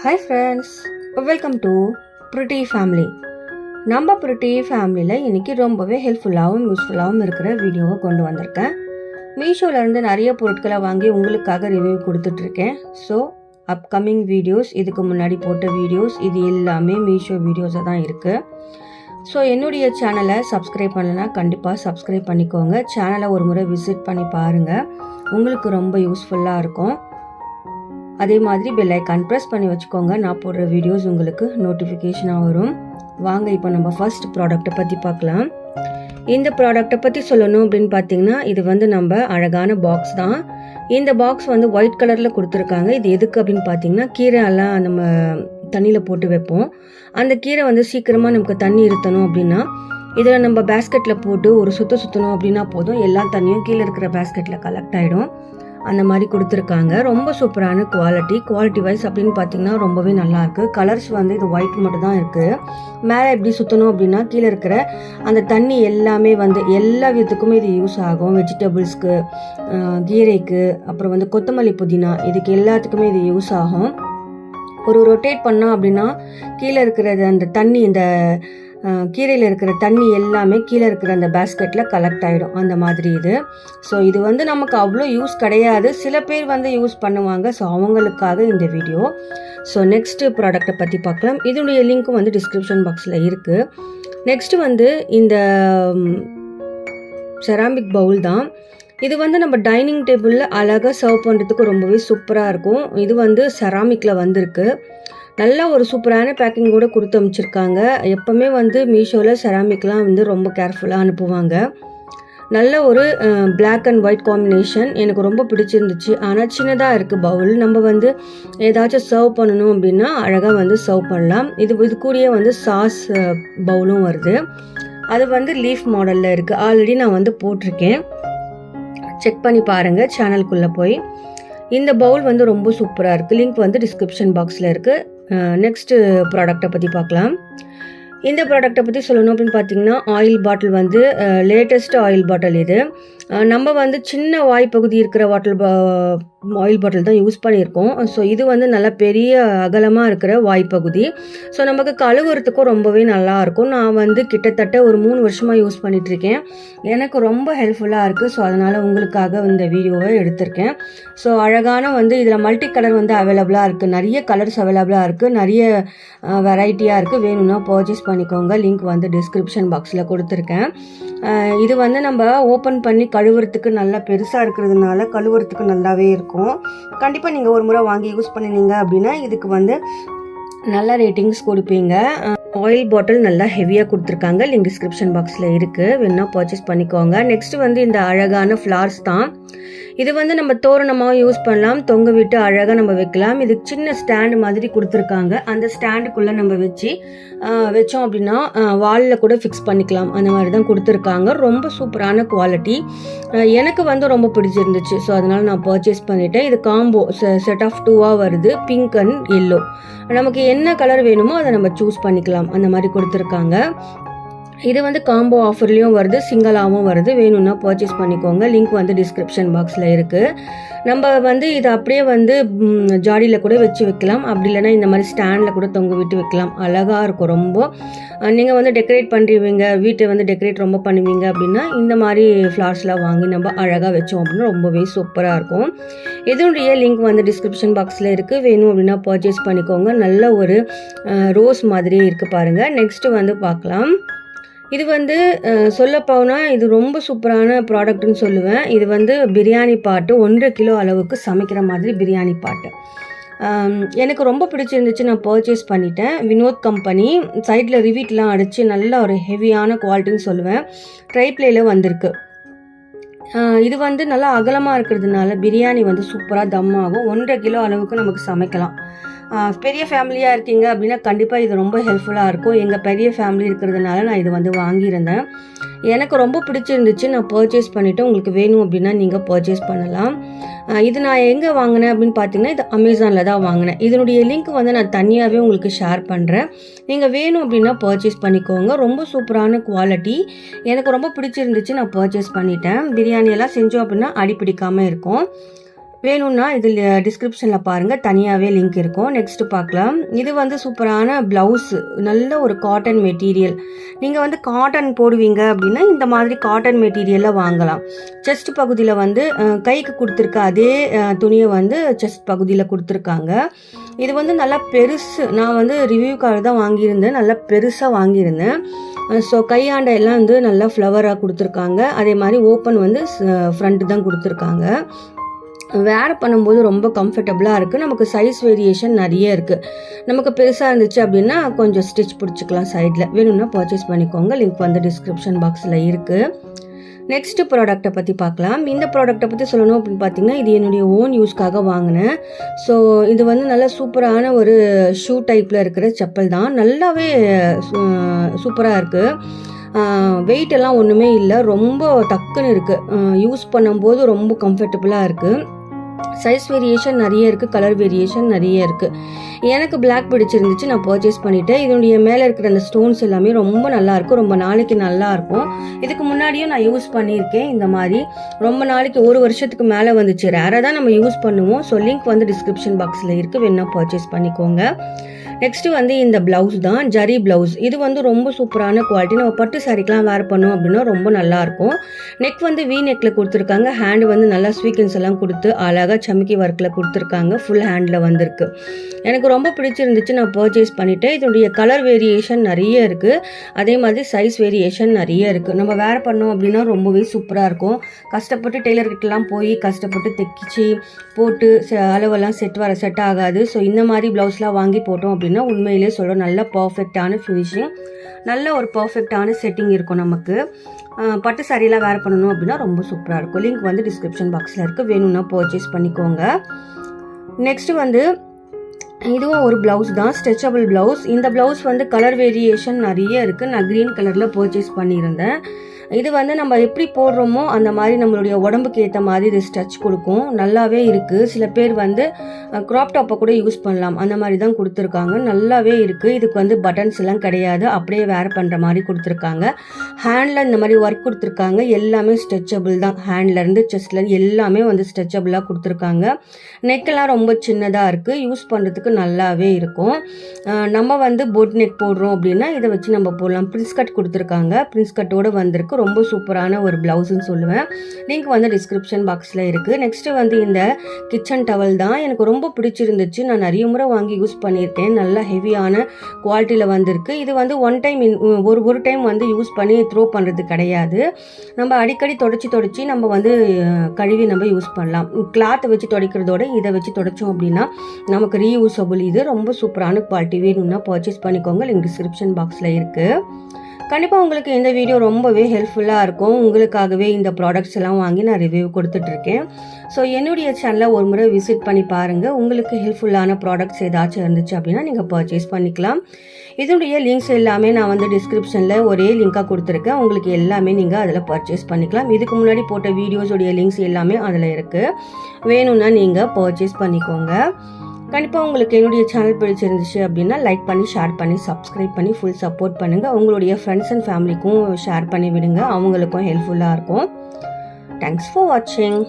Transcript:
Hi friends, welcome to Pretty Family. நம்ம Pretty ஃபேமிலியில் இன்றைக்கி ரொம்பவே ஹெல்ப்ஃபுல்லாகவும் யூஸ்ஃபுல்லாகவும் இருக்கிற வீடியோவை கொண்டு வந்திருக்கேன். மீஷோலேருந்து நிறைய பொருட்களை வாங்கி உங்களுக்காக ரிவ்யூ கொடுத்துட்ருக்கேன். ஸோ அப்கமிங் வீடியோஸ், இதுக்கு முன்னாடி போட்ட வீடியோஸ், இது எல்லாமே மீஷோ வீடியோஸாக தான் இருக்குது. ஸோ என்னுடைய சேனலை சப்ஸ்கிரைப் பண்ணலைன்னா கண்டிப்பாக சப்ஸ்கிரைப் பண்ணிக்கோங்க. சேனலை ஒரு முறை விசிட் பண்ணி பாருங்கள், உங்களுக்கு ரொம்ப யூஸ்ஃபுல்லாக இருக்கும். அதே மாதிரி பெல் ஐக்கான் ப்ரெஸ் பண்ணி வச்சுக்கோங்க, நான் போடுற வீடியோஸ் உங்களுக்கு நோட்டிஃபிகேஷனாக வரும். வாங்க இப்போ நம்ம ஃபர்ஸ்ட் ப்ராடக்ட்டை பற்றி பார்க்கலாம். இந்த ப்ராடக்ட்டை பற்றி சொல்லணும் அப்படின்னு பார்த்தீங்கன்னா, இது நம்ம அழகான பாக்ஸ் தான். இந்த பாக்ஸ் ஒயிட் கலரில் கொடுத்துருக்காங்க. இது எதுக்கு அப்படின்னு பார்த்தீங்கன்னா, கீரை எல்லாம் நம்ம தண்ணியில் போட்டு வைப்போம். அந்த கீரை சீக்கிரமாக நமக்கு தண்ணி இருத்தணும் அப்படின்னா இதில் நம்ம பேஸ்கெட்டில் போட்டு ஒரு சுற்றணும் அப்படின்னா போதும், எல்லா தண்ணியும் கீழே இருக்கிற பேஸ்கெட்டில் கலெக்ட் ஆகிடும். அந்த மாதிரி கொடுத்துருக்காங்க. ரொம்ப சூப்பரான குவாலிட்டி வைஸ் அப்படின்னு பார்த்தீங்கன்னா ரொம்பவே நல்லாயிருக்கு. கலர்ஸ் இது ஒயிட் மட்டும் தான் இருக்குது. மேலே எப்படி சுற்றணும் அப்படின்னா கீழே இருக்கிற அந்த தண்ணி எல்லாமே எல்லா விதத்துக்குமே இது யூஸ் ஆகும். வெஜிடபிள்ஸ்க்கு, கீரைக்கு, அப்புறம் கொத்தமல்லி, புதினா, இதுக்கு எல்லாத்துக்குமே இது யூஸ் ஆகும். ஒரு ரொட்டேட் பண்ணோம் அப்படின்னா கீழே இருக்கிறது அந்த தண்ணி, இந்த கீரையில் இருக்கிற தண்ணி எல்லாமே கீழே இருக்கிற அந்த பேஸ்கெட்டில் கலெக்ட் ஆகிடும். அந்த மாதிரி இது. ஸோ இது நமக்கு அவ்வளோ யூஸ் கிடையாது. சில பேர் யூஸ் பண்ணுவாங்க. ஸோ அவங்களுக்காக இந்த வீடியோ. ஸோ நெக்ஸ்ட்டு ப்ராடக்டை பற்றி பார்க்கலாம். இதனுடைய லிங்க்கும் டிஸ்கிரிப்ஷன் பாக்ஸில் இருக்குது. நெக்ஸ்ட்டு இந்த செராமிக் பவுல் தான். இது நம்ம டைனிங் டேபிளில் அழகாக சர்வ் பண்ணுறதுக்கு ரொம்பவே சூப்பராக இருக்கும். இது செராமிக்கில் வந்திருக்கு. நல்ல ஒரு சூப்பரான பேக்கிங்கோடு கொடுத்து அனுப்பிச்சிருக்காங்க. எப்போவுமே மீஷோவில் செராமிக்லாம் ரொம்ப கேர்ஃபுல்லாக அனுப்புவாங்க. நல்ல ஒரு பிளாக் அண்ட் ஒயிட் காம்பினேஷன் எனக்கு ரொம்ப பிடிச்சிருந்துச்சு. ஆனால் சின்னதாக இருக்குது பவுல். நம்ம ஏதாச்சும் சர்வ் பண்ணணும் அப்படின்னா அழகாக சர்வ் பண்ணலாம். இது கூடயே சாஸ் பவுலும் வருது. அது லீஃப் மாடலில் இருக்குது. ஆல்ரெடி நான் போட்டிருக்கேன், செக் பண்ணி பாருங்கள் சேனலுக்குள்ளே போய். இந்த பவுல் ரொம்ப சூப்பராக இருக்குது. லிங்க் டிஸ்கிரிப்ஷன் பாக்ஸில் இருக்குது. நெக்ஸ்ட்டு ப்ராடக்டை பற்றி பார்க்கலாம். இந்த ப்ராடக்டை பற்றி சொல்லணும் அப்படின்னு பார்த்தீங்கன்னா, ஆயில் பாட்டில் லேட்டஸ்ட் ஆயில் பாட்டில் இது. நம்ம சின்ன வாய்ப்பகுதி இருக்கிற ஆயில் பாட்டில் தான் யூஸ் பண்ணியிருக்கோம். ஸோ இது நல்லா பெரிய அகலமாக இருக்கிற வாய்ப்பகுதி. ஸோ நமக்கு கழுவுறதுக்கும் ரொம்பவே நல்லாயிருக்கும். நான் கிட்டத்தட்ட ஒரு 3 வருஷமாக யூஸ் பண்ணிகிட்ருக்கேன். எனக்கு ரொம்ப ஹெல்ப்ஃபுல்லாக இருக்குது. ஸோ அதனால் உங்களுக்காக இந்த வீடியோவை எடுத்திருக்கேன். ஸோ அழகான இதில் மல்டி கலர் அவைலபிளாக இருக்குது. நிறைய கலர்ஸ் அவைலபிளாக இருக்குது. நிறைய வெரைட்டியாக இருக்குது. வேணும்னா பர்ச்சேஸ் பண்ணிக்கோங்க. லிங்க் டிஸ்கிரிப்ஷன் பாக்ஸில் கொடுத்துருக்கேன். இது நம்ம ஓப்பன் பண்ணி கழுவுறதுக்கு நல்லா பெருசாக இருக்கிறதுனால கழுவுறதுக்கு நல்லாவே இருக்கும். கண்டிப்பாக நீங்கள் ஒரு முறை வாங்கி யூஸ் பண்ணினீங்க அப்படின்னா இதுக்கு நல்ல ரேட்டிங்ஸ் கொடுப்பீங்க. ஆயில் பாட்டில் நல்லா ஹெவியாக கொடுத்துருக்காங்க. லிங்க் டிஸ்கிரிப்ஷன் பாக்ஸில் இருக்குது, வேணா பர்ச்சேஸ் பண்ணிக்கோங்க. நெக்ஸ்ட்டு இந்த அழகான ஃப்ளார்ஸ் தான். இது நம்ம தோரணமாக யூஸ் பண்ணலாம், தொங்க விட்டு அழகாக நம்ம வைக்கலாம். இது சின்ன ஸ்டாண்டு மாதிரி கொடுத்துருக்காங்க. அந்த ஸ்டாண்டுக்குள்ளே நம்ம வச்சோம் அப்படின்னா வாலில் கூட ஃபிக்ஸ் பண்ணிக்கலாம். அந்த மாதிரி தான் கொடுத்துருக்காங்க. ரொம்ப சூப்பரான குவாலிட்டி. எனக்கு ரொம்ப பிடிச்சிருந்துச்சு. ஸோ அதனால் நான் பர்ச்சேஸ் பண்ணிட்டேன். இது காம்போ செட் ஆஃப் 2ஆக வருது, பிங்க் அண்ட் எல்லோ. நமக்கு என்ன கலர் வேணுமோ அதை நம்ம சூஸ் பண்ணிக்கலாம். அந்த மாதிரி கொடுத்துருக்காங்க. இது காம்போ ஆஃபர்லேயும் வருது, சிங்கிளாகவும் வருது. வேணும்னா பர்ச்சேஸ் பண்ணிக்கோங்க. லிங்க் டிஸ்கிரிப்ஷன் பாக்ஸில் இருக்குது. நம்ம இதை அப்படியே ஜாடியில் கூட வச்சு வைக்கலாம். அப்படி இல்லைனா இந்த மாதிரி ஸ்டாண்டில் கூட தொங்க விட்டு வைக்கலாம். அழகாக இருக்கும் ரொம்ப. நீங்கள் டெக்கரேட் பண்ணுறீங்க, வீட்டை டெக்கரேட் ரொம்ப பண்ணுவீங்க அப்படின்னா இந்த மாதிரி ஃப்ளார்ஸ்லாம் வாங்கி நம்ம அழகாக வச்சோம் அப்படின்னா ரொம்பவே சூப்பராக இருக்கும். இதனுடைய லிங்க் டிஸ்கிரிப்ஷன் பாக்ஸில் இருக்குது. வேணும் அப்படின்னா பர்ச்சேஸ் பண்ணிக்கோங்க. நல்ல ஒரு ரோஸ் மாதிரியே இருக்குது பாருங்கள். நெக்ஸ்ட்டு பார்க்கலாம். இது சொல்லப்போனால் இது ரொம்ப சூப்பரான ப்ராடக்ட்னு சொல்லுவேன். இது பிரியாணி பாட்டு 1.5 கிலோ அளவுக்கு சமைக்கிற மாதிரி பிரியாணி பாட்டு. எனக்கு ரொம்ப பிடிச்சிருந்துச்சு, நான் பர்ச்சேஸ் பண்ணிட்டேன். வினோத் கம்பெனி சைடில் ரிவீட்லாம் அடித்து நல்ல ஒரு ஹெவியான குவாலிட்டின்னு சொல்லுவேன். ட்ரைப்ளேயில் வந்திருக்கு. இது நல்லா அகலமாக இருக்கிறதுனால பிரியாணி சூப்பராக தம் ஆகும். 1.5 கிலோ அளவுக்கு நமக்கு சமைக்கலாம். பெரிய ஃபேமிலியாக இருக்கீங்க அப்படின்னா கண்டிப்பாக இது ரொம்ப ஹெல்ப்ஃபுல்லாக இருக்கும். எங்கள் பெரிய ஃபேமிலி இருக்கிறதுனால நான் இது வாங்கியிருந்தேன். எனக்கு ரொம்ப பிடிச்சிருந்துச்சு, நான் பர்ச்சேஸ் பண்ணிவிட்டு உங்களுக்கு வேணும் அப்படின்னா நீங்கள் பர்ச்சேஸ் பண்ணலாம். இது நான் எங்கே வாங்கினேன் அப்படின்னு பார்த்தீங்கன்னா, இது அமேசானில் தான் வாங்கினேன். இதனுடைய லிங்க் நான் தனியாகவே உங்களுக்கு ஷேர் பண்ணுறேன். நீங்கள் வேணும் அப்படின்னா பர்ச்சேஸ் பண்ணிக்கோங்க. ரொம்ப சூப்பரான குவாலிட்டி, எனக்கு ரொம்ப பிடிச்சிருந்துச்சு, நான் பர்ச்சேஸ் பண்ணிட்டேன். பிரியாணியெல்லாம் செஞ்சோம் அப்படின்னா அடிப்பிடிக்காமல் இருக்கும். வேணும்னா இதில் டிஸ்கிரிப்ஷனில் பாருங்கள், தனியாகவே லிங்க் இருக்கும். நெக்ஸ்ட்டு பார்க்கலாம். இது வந்து சூப்பரான ப்ளவுஸு, நல்ல ஒரு காட்டன் மெட்டீரியல். நீங்கள் வந்து காட்டன் போடுவீங்க அப்படின்னா இந்த மாதிரி காட்டன் மெட்டீரியலில் வாங்கலாம். செஸ்ட் பகுதியில் வந்து கைக்கு கொடுத்துருக்க அதே துணியை வந்து செஸ்ட் பகுதியில் கொடுத்துருக்காங்க. இது வந்து நல்லா பெருசு. நான் வந்து ரிவ்யூக்காக தான் வாங்கியிருந்தேன், நல்லா பெருசாக வாங்கியிருந்தேன். ஸோ கையாண்டை எல்லாம் வந்து நல்லா ஃப்ளவராக கொடுத்துருக்காங்க. அதே மாதிரி ஓப்பன் வந்து ஃப்ரண்ட் தான் கொடுத்துருக்காங்க. வேர் பண்ணும்போது ரொம்ப கம்ஃபர்டபுளாக இருக்குது. நமக்கு சைஸ் வேரியேஷன் நிறைய இருக்குது. நமக்கு பெருசாக இருந்துச்சு அப்படின்னா கொஞ்சம் ஸ்டிச் பிடிச்சிக்கலாம் சைடில். வேணும்னா பர்ச்சேஸ் பண்ணிக்கோங்க. லிங்க் வந்து டிஸ்கிரிப்ஷன் பாக்ஸில் இருக்குது. நெக்ஸ்ட்டு ப்ராடக்ட்டை பற்றி பார்க்கலாம். இந்த ப்ராடக்ட்டை பற்றி சொல்லணும் அப்படின்னு பார்த்தீங்கன்னா, இது என்னுடைய ஓன் யூஸ்க்காக வாங்கினேன். ஸோ இது வந்து நல்ல சூப்பரான ஒரு ஷூ டைப்பில் இருக்கிற செப்பல் தான். நல்லாவே சூப்பராக இருக்குது. வெயிட் எல்லாம் ஒன்றுமே இல்லை, ரொம்ப டக்குன்னு இருக்குது. யூஸ் பண்ணும்போது ரொம்ப கம்ஃபர்டபுளாக இருக்குது. சைஸ் வேரியேஷன் நிறைய இருக்குது, கலர் வேரியேஷன் நிறைய இருக்குது. எனக்கு பிளாக் பிடிச்சிருந்துச்சு, நான் பர்ச்சேஸ் பண்ணிவிட்டேன். இதனுடைய மேலே இருக்கிற அந்த ஸ்டோன்ஸ் எல்லாமே ரொம்ப நல்லாயிருக்கும், ரொம்ப நாளைக்கு நல்லாயிருக்கும். இதுக்கு முன்னாடியும் நான் யூஸ் பண்ணியிருக்கேன். இந்த மாதிரி ரொம்ப நாளைக்கு, ஒரு வருஷத்துக்கு மேலே வந்துச்சு. ரேராக தான் நம்ம யூஸ் பண்ணுவோம். ஸோ லிங்க் வந்து டிஸ்கிரிப்ஷன் பாக்ஸில் இருக்குது, வேணா பர்ச்சேஸ் பண்ணிக்கோங்க. நெக்ஸ்ட்டு வந்து இந்த ப்ளவுஸ் தான், ஜரி ப்ளவுஸ். இது வந்து ரொம்ப சூப்பரான குவாலிட்டி. நம்ம பட்டு சாரிக்கெலாம் வேர் பண்ணோம் அப்படின்னா ரொம்ப நல்லாயிருக்கும். நெக் வந்து வி நெக்கில் கொடுத்துருக்காங்க. ஹேண்டு வந்து நல்லா ஸ்வீக்கன்ஸ் எல்லாம் கொடுத்து அழகாக சமிக்கி ஒர்க்கில் கொடுத்துருக்காங்க. ஃபுல் ஹேண்டில் வந்திருக்கு. எனக்கு ரொம்ப பிடிச்சிருந்துச்சு, நான் பர்ச்சேஸ் பண்ணிவிட்டேன். இதனுடைய கலர் வேரியேஷன் நிறைய இருக்குது, அதே மாதிரி சைஸ் வேரியேஷன் நிறைய இருக்குது. நம்ம வேர் பண்ணோம் அப்படின்னா ரொம்பவே சூப்பராக இருக்கும். கஷ்டப்பட்டு டெய்லர்கிட்டலாம் போய் கஷ்டப்பட்டு தைக்கிச்சு போட்டு அளவெல்லாம் செட் ஆகாது. ஸோ இந்த மாதிரி ப்ளவுஸ்லாம் வாங்கி போட்டோம் அப்படின்னா உண்மையிலே சொல்கிறோம், நல்ல பர்ஃபெக்டான ஃபினிஷிங், நல்ல ஒரு பர்ஃபெக்டான செட்டிங் இருக்கும். நமக்கு பட்டு சாரியெல்லாம் வேர் பண்ணணும் அப்படின்னா ரொம்ப சூப்பராக இருக்கும். லிங்க் வந்து டிஸ்கிரிப்ஷன் பாக்ஸில் இருக்குது, வேணும்னா பர்ச்சேஸ் பண்ணிக்கோங்க. நெக்ஸ்ட்டு வந்து இதுவும் ஒரு ப்ளவுஸ் தான், ஸ்ட்ரெச்சபிள் ப்ளவுஸ். இந்த ப்ளவுஸ் வந்து கலர் வேரியேஷன் நிறைய இருக்குது. நான் க்ரீன் கலரில் பர்ச்சேஸ் பண்ணியிருந்தேன். இது வந்து நம்ம எப்படி போடுறோமோ அந்த மாதிரி நம்மளுடைய உடம்புக்கு ஏற்ற மாதிரி இது ஸ்ட்ரெச் கொடுக்கும். நல்லாவே இருக்குது. சில பேர் வந்து க்ராப் டாப்பை கூட யூஸ் பண்ணலாம், அந்த மாதிரி தான் கொடுத்துருக்காங்க. நல்லாவே இருக்குது. இதுக்கு வந்து பட்டன்ஸ் எல்லாம் கிடையாது, அப்படியே வேர் பண்ணுற மாதிரி கொடுத்துருக்காங்க. ஹேண்டில் இந்த மாதிரி ஒர்க் கொடுத்துருக்காங்க. எல்லாமே ஸ்ட்ரெச்சபிள் தான். ஹேண்ட்லேருந்து செஸ்ட்லேருந்து எல்லாமே வந்து ஸ்ட்ரெச்சபிளாக கொடுத்துருக்காங்க. நெக்கெல்லாம் ரொம்ப சின்னதாக இருக்குது, யூஸ் பண்ணுறதுக்கு நல்லாவே இருக்கும். நம்ம வந்து போட் நெக் போடுறோம் அப்படின்னா இதை வச்சு நம்ம போடலாம். பிரின்ஸ் கட் கொடுத்துருக்காங்க, பிரின்ஸ் கட்டோடு வந்திருக்கு. ரொம்ப சூப்பரான ஒரு ப்ளவுஸ்ன்னு சொல்லுவேன். லிங்க் வந்து டிஸ்கிரிப்ஷன் பாக்ஸில் இருக்குது. நெக்ஸ்ட்டு வந்து இந்த கிச்சன் டவல் தான், எனக்கு ரொம்ப பிடிச்சிருந்துச்சு. நான் நிறைய முறை வாங்கி யூஸ் பண்ணியிருக்கேன். நல்லா ஹெவியான குவாலிட்டியில் வந்திருக்கு. இது வந்து ஒன் டைம் ஒரு டைம் வந்து யூஸ் பண்ணி த்ரோ பண்ணுறது கிடையாது. நம்ம அடிக்கடி தொடச்சி நம்ம வந்து கழுவி நம்ம யூஸ் பண்ணலாம். கிளாத்தை வச்சு துடைக்கிறதோட இதை வச்சு துடைச்சோம் அப்படின்னா நமக்கு ரீயூசபிள். இது ரொம்ப சூப்பரான குவாலிட்டி. வேணும்னா பர்ச்சேஸ் பண்ணிக்கோங்க, லிங்க் டிஸ்கிரிப்ஷன் பாக்ஸில் இருக்குது. கண்டிப்பாக உங்களுக்கு இந்த வீடியோ ரொம்பவே ஹெல்ப்ஃபுல்லாக இருக்கும். உங்களுக்காகவே இந்த ப்ராடக்ட்ஸ் எல்லாம் வாங்கி நான் ரிவ்யூ கொடுத்துட்ருக்கேன். ஸோ என்னுடைய சேனலை ஒரு முறை விசிட் பண்ணி பாருங்கள். உங்களுக்கு ஹெல்ப்ஃபுல்லான ப்ராடக்ட்ஸ் ஏதாச்சும் இருந்துச்சு அப்படின்னா நீங்கள் பர்ச்சேஸ் பண்ணிக்கலாம். இதனுடைய லிங்க்ஸ் எல்லாமே நான் வந்து டிஸ்கிரிப்ஷனில் ஒரே லிங்காக கொடுத்துருக்கேன். உங்களுக்கு எல்லாமே நீங்கள் அதில் பர்ச்சேஸ் பண்ணிக்கலாம். இதுக்கு முன்னாடி போட்ட வீடியோஸோடைய லிங்க்ஸ் எல்லாமே அதில் இருக்குது. வேணும்னா நீங்கள் பர்ச்சேஸ் பண்ணிக்கோங்க. கண்டிப்பாக உங்களுக்கு என்னுடைய சேனல் பிடிச்சிருந்துச்சு அப்படின்னா லைக் பண்ணி, ஷேர் பண்ணி, சப்ஸ்கிரைப் பண்ணி ஃபுல் சப்போர்ட் பண்ணுங்கள். உங்களுடைய ஃப்ரெண்ட்ஸ் அண்ட் ஃபேமிலிக்கும் ஷேர் பண்ணி விடுங்க, அவங்களுக்கும் ஹெல்ப்ஃபுல்லாக இருக்கும். தேங்க்ஸ் ஃபார் வாட்சிங்.